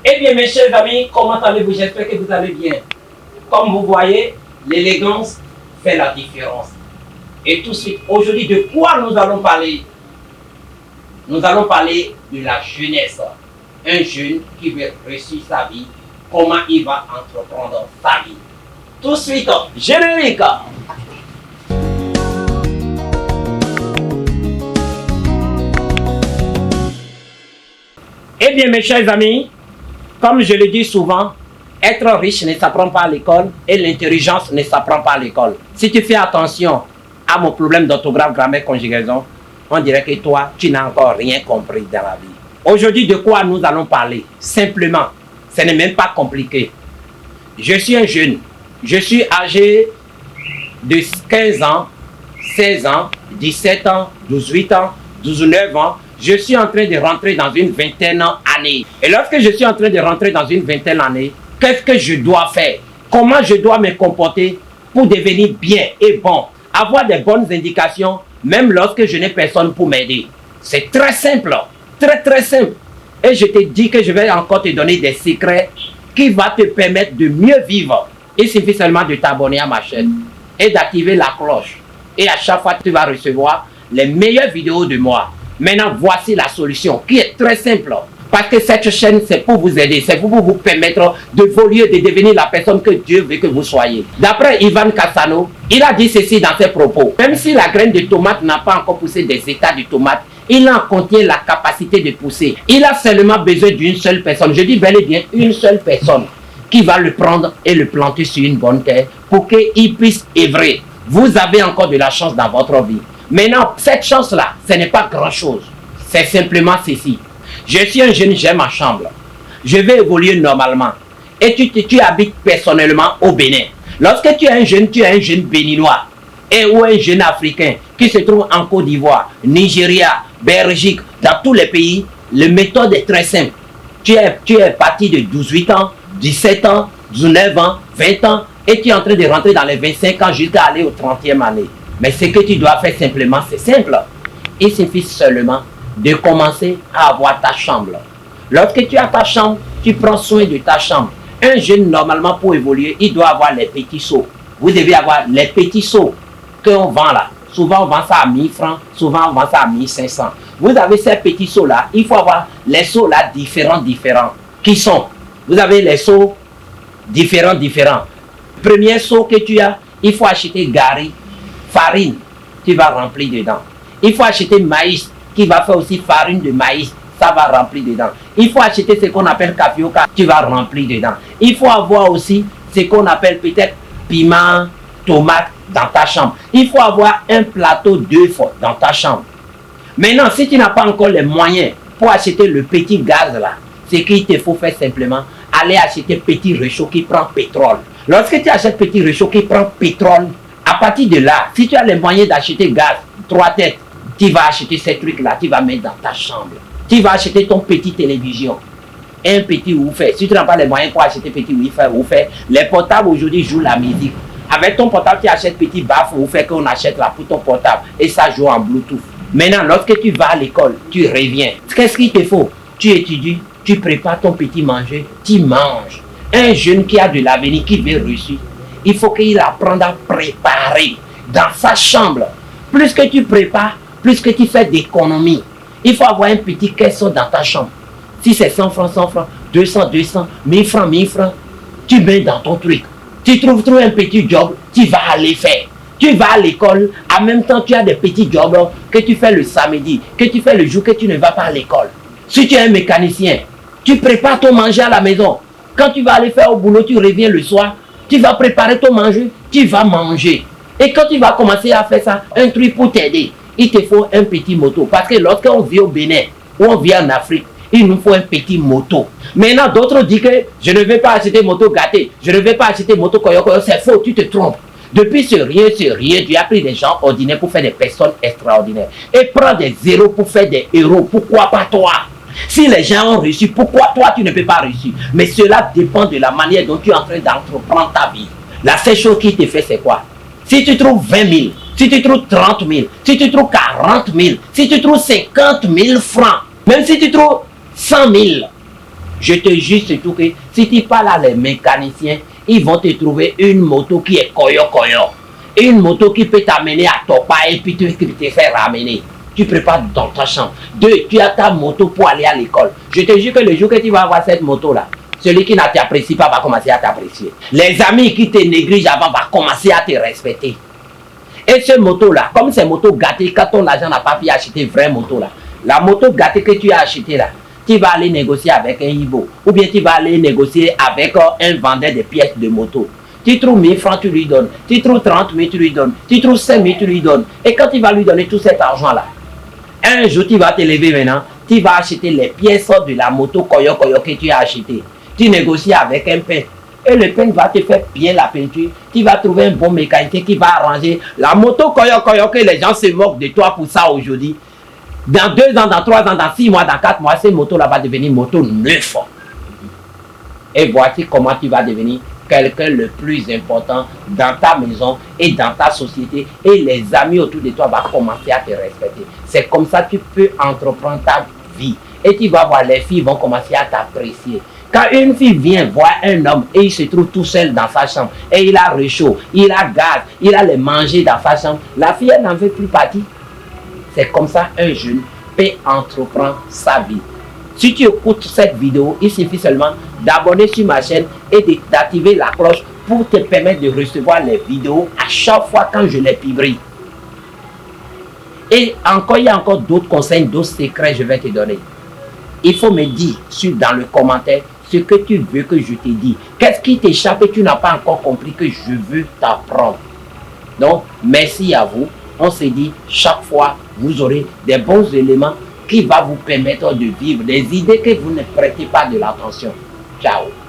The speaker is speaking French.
Eh bien, mes chers amis, comment allez-vous? J'espère que vous allez bien. Comme vous voyez, l'élégance fait la différence. Et tout de suite, aujourd'hui, de quoi nous allons parler? Nous allons parler de la jeunesse. Un jeune qui veut réussir sa vie, comment il va entreprendre sa vie. Tout de suite, générique. Eh bien, mes chers amis, comme je le dis souvent, être riche ne s'apprend pas à l'école et l'intelligence ne s'apprend pas à l'école. Si tu fais attention à mon problème d'orthographe, grammaire, conjugaison, on dirait que toi, tu n'as encore rien compris dans la vie. Aujourd'hui, de quoi nous allons parler? Simplement, ce n'est même pas compliqué. Je suis un jeune. Je suis âgé de 15 ans, 16 ans, 17 ans, 18 ans, 19 ans. Je suis en train de rentrer dans une vingtaine d'années. Et lorsque je suis en train de rentrer dans une vingtaine d'années, qu'est-ce que je dois faire? Comment je dois me comporter pour devenir bien et bon? Avoir des bonnes indications, même lorsque je n'ai personne pour m'aider. C'est très simple, très simple. Et je te dis que je vais encore te donner des secrets qui vont te permettre de mieux vivre. Il suffit seulement de t'abonner à ma chaîne et d'activer la cloche. Et à chaque fois, tu vas recevoir les meilleures vidéos de moi. Maintenant, voici la solution qui est très simple. Parce que cette chaîne, c'est pour vous aider, c'est pour vous permettre d'évoluer, de devenir la personne que Dieu veut que vous soyez. D'après Ivan Cassano, il a dit ceci dans ses propos. Même si la graine de tomate n'a pas encore poussé des états de tomate, il en contient la capacité de pousser. Il a seulement besoin d'une seule personne. Je dis bel et bien une seule personne qui va le prendre et le planter sur une bonne terre pour qu'il puisse œuvrer. Vous avez encore de la chance dans votre vie. Maintenant, cette chance-là, ce n'est pas grand-chose. C'est simplement ceci. Je suis un jeune, j'ai ma chambre. Je vais évoluer normalement. Et tu habites personnellement au Bénin. Lorsque tu es un jeune béninois ou un jeune africain qui se trouve en Côte d'Ivoire, Nigeria, Belgique, dans tous les pays, la méthode est très simple. Tu es parti de 18 ans, 17 ans, 19 ans, 20 ans, et tu es en train de rentrer dans les 25 ans jusqu'à aller au 30e année. Mais ce que tu dois faire simplement, c'est simple. Il suffit seulement de commencer à avoir ta chambre. Lorsque tu as ta chambre, tu prends soin de ta chambre. Un jeune, normalement, pour évoluer, il doit avoir les petits seaux. Vous devez avoir les petits seaux qu'on vend là. Souvent, on vend ça à 1000 francs, souvent, on vend ça à 1500. Vous avez ces petits seaux-là. Il faut avoir les seaux-là différents. Qui sont? Vous avez les seaux différents. Premier seau que tu as, il faut acheter gari, farine, tu vas remplir dedans. Il faut acheter maïs, qui va faire aussi farine de maïs, ça va remplir dedans. Il faut acheter ce qu'on appelle capioca, tu vas remplir dedans. Il faut avoir aussi ce qu'on appelle peut-être piment, tomate dans ta chambre. Il faut avoir un plateau d'œufs dans ta chambre. Maintenant, si tu n'as pas encore les moyens pour acheter le petit gaz là, ce qu'il te faut faire simplement, aller acheter petit réchaud qui prend pétrole. Lorsque tu achètes petit réchaud qui prend pétrole, à partir de là, si tu as les moyens d'acheter gaz, 3 têtes, tu vas acheter ces trucs-là, tu vas mettre dans ta chambre. Tu vas acheter ton petit télévision, un petit woofer. Si tu n'as pas les moyens pour acheter petit woofer, les portables aujourd'hui jouent la musique. Avec ton portable, tu achètes petit baffle woofer qu'on achète là pour ton portable et ça joue en Bluetooth. Maintenant, lorsque tu vas à l'école, tu reviens. Qu'est-ce qu'il te faut? Tu étudies, tu prépares ton petit manger, tu manges. Un jeune qui a de l'avenir, qui veut réussir, il faut qu'il apprenne à préparer dans sa chambre. Plus que tu prépares, plus que tu fais d'économie. Il faut avoir un petit caisson dans ta chambre. Si c'est 100 francs, 200, 1000 francs, tu mets dans ton truc. Tu trouves un petit job, tu vas aller faire. Tu vas à l'école, en même temps tu as des petits jobs que tu fais le samedi, que tu fais le jour que tu ne vas pas à l'école. Si tu es un mécanicien, tu prépares ton manger à la maison. Quand tu vas aller faire au boulot, tu reviens le soir, tu vas préparer ton manger, tu vas manger. Et quand tu vas commencer à faire ça, un truc pour t'aider, il te faut un petit moto. Parce que lorsqu'on vit au Bénin ou on vit en Afrique, il nous faut un petit moto. Maintenant, d'autres disent que je ne vais pas acheter moto gâtée, je ne vais pas acheter moto koyoko. C'est faux, tu te trompes. Depuis ce rien, tu as pris des gens ordinaires pour faire des personnes extraordinaires. Et prends des zéros pour faire des héros. Pourquoi pas toi? Si les gens ont réussi, pourquoi toi tu ne peux pas réussir? Mais cela dépend de la manière dont tu es en train d'entreprendre ta vie. La seule chose qui te fait, c'est quoi? Si tu trouves 20 000, si tu trouves 30 000, si tu trouves 40 000, si tu trouves 50 000 francs, même si tu trouves 100 000, Je te jure surtout que si tu parles à les mécaniciens, ils vont te trouver une moto qui est koyo-koyo. Une moto qui peut t'amener à Topa et puis te faire ramener. Tu prépares dans ta chambre. 2, tu as ta moto pour aller à l'école. Je te jure que le jour que tu vas avoir cette moto-là, celui qui ne t'apprécie pas va commencer à t'apprécier. Les amis qui te négligent avant vont commencer à te respecter. Et ce moto-là, comme ces motos gâtées, quand ton argent n'a pas pu acheter une vraie moto là, la moto gâtée que tu as achetée là, tu vas aller négocier avec un Ibo. Ou bien tu vas aller négocier avec un vendeur de pièces de moto. Tu trouves 1000 francs, tu lui donnes. Tu trouves 30 000, tu lui donnes. Tu trouves 5 000, tu lui donnes. Et quand tu vas lui donner tout cet argent-là, un jour tu vas te lever maintenant, tu vas acheter les pièces de la moto Koyo Koyo que tu as acheté. Tu négocies avec un peintre. Et le peintre va te faire bien la peinture. Tu vas trouver un bon mécanicien qui va arranger la moto Koyo Koyo que les gens se moquent de toi pour ça aujourd'hui. Dans 2 ans, dans 3 ans, dans 6 mois, dans 4 mois, ces motos-là vont devenir motos neuves. Et voici comment tu vas devenir quelqu'un le plus important dans ta maison et dans ta société. Et les amis autour de toi vont commencer à te respecter. C'est comme ça que tu peux entreprendre ta vie. Et tu vas voir, les filles vont commencer à t'apprécier. Quand une fille vient voir un homme et il se trouve tout seul dans sa chambre, et il a réchaud, il a gaz, il a les manger dans sa chambre, la fille elle n'en veut plus partir. C'est comme ça un jeune peut entreprendre sa vie. Si tu écoutes cette vidéo, il suffit seulement d'abonner sur ma chaîne et d'activer la cloche pour te permettre de recevoir les vidéos à chaque fois quand je les publie. Et encore, il y a encore d'autres conseils, d'autres secrets que je vais te donner. Il faut me dire dans le commentaire ce que tu veux que je te dise. Qu'est-ce qui t'échappe et tu n'as pas encore compris que je veux t'apprendre. Donc, merci à vous. On se dit, chaque fois, vous aurez des bons éléments qui vont vous permettre de vivre des idées que vous ne prêtez pas de l'attention. Ciao.